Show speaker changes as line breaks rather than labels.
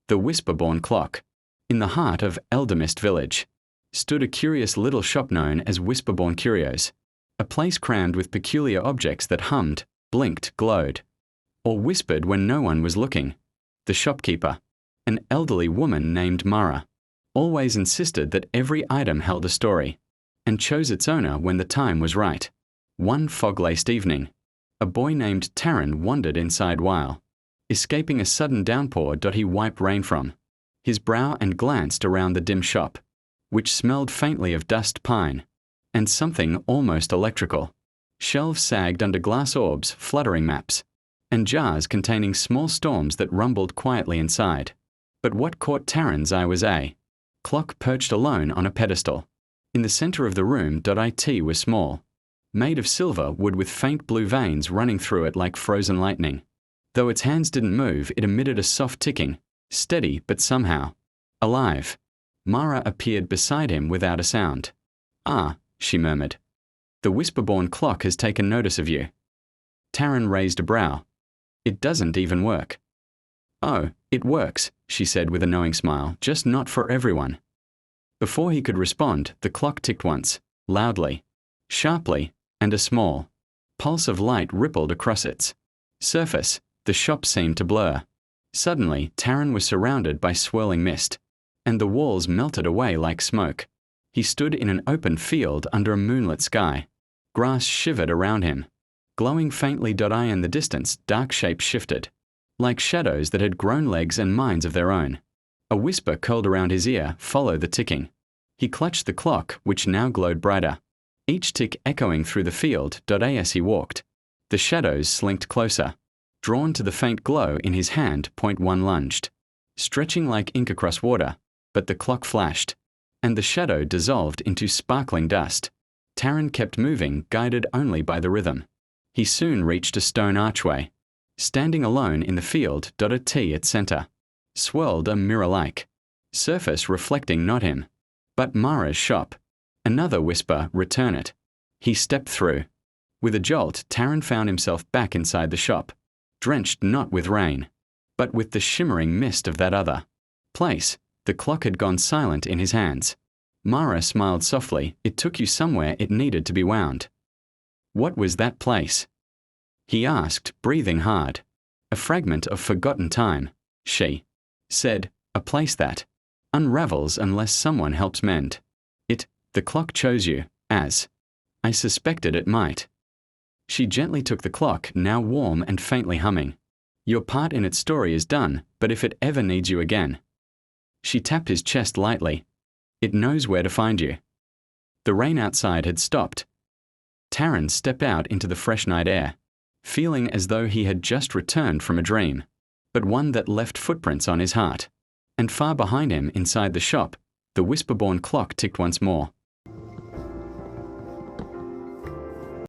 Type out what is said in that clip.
The Whisperborn Clock. In the heart of Eldermist Village stood a curious little shop known as Whisperborn Curios, a place crammed with peculiar objects that hummed, blinked, glowed, or whispered when no one was looking. The shopkeeper, an elderly woman named Mara, always insisted that every item held a story, and chose its owner when the time was right. One fog-laced evening, a boy named Taran wandered inside while, escaping a sudden downpour, he wiped rain from his brow and glanced around the dim shop, which smelled faintly of dust, pine, and something almost electrical. Shelves sagged under glass orbs, fluttering maps, and jars containing small storms that rumbled quietly inside. But what caught Taran's eye was a clock perched alone on a pedestal. In the center of the room, it was small, made of silver wood with faint blue veins running through it like frozen lightning. Though its hands didn't move, it emitted a soft ticking, steady but somehow alive. Mara appeared beside him without a sound. "Ah," she murmured. "The Whisperborn Clock has taken notice of you." Taran raised a brow. "It doesn't even work." "Oh, it works," she said with a knowing smile, "just not for everyone." Before he could respond, the clock ticked once, loudly, sharply, and a small pulse of light rippled across its surface. The shop seemed to blur. Suddenly, Taran was surrounded by swirling mist, and the walls melted away like smoke. He stood in an open field under a moonlit sky. Grass shivered around him, glowing faintly. In the distance, dark shapes shifted, like shadows that had grown legs and minds of their own. A whisper curled around his ear, "Follow the ticking." He clutched the clock, which now glowed brighter, each tick echoing through the field. As he walked, the shadows slinked closer. Drawn to the faint glow in his hand, Point One lunged, stretching like ink across water, but the clock flashed, and the shadow dissolved into sparkling dust. Taran kept moving, guided only by the rhythm. He soon reached a stone archway. Standing alone in the field, a T at center, swirled a mirror-like surface reflecting not him, but Mara's shop. Another whisper, "Return it." He stepped through. With a jolt, Taran found himself back inside the shop, drenched not with rain, but with the shimmering mist of that other place. The clock had gone silent in his hands. Mara smiled softly. "It took you somewhere it needed to be wound." "What was that place?" he asked, breathing hard. "A fragment of forgotten time," she said. "A place that unravels unless someone helps mend it. The clock chose you, as I suspected it might." She gently took the clock, now warm and faintly humming. "Your part in its story is done, but if it ever needs you again." She tapped his chest lightly. "It knows where to find you." The rain outside had stopped. Taran stepped out into the fresh night air, feeling as though he had just returned from a dream, but one that left footprints on his heart. And far behind him, inside the shop, the Whisperborn Clock ticked once more.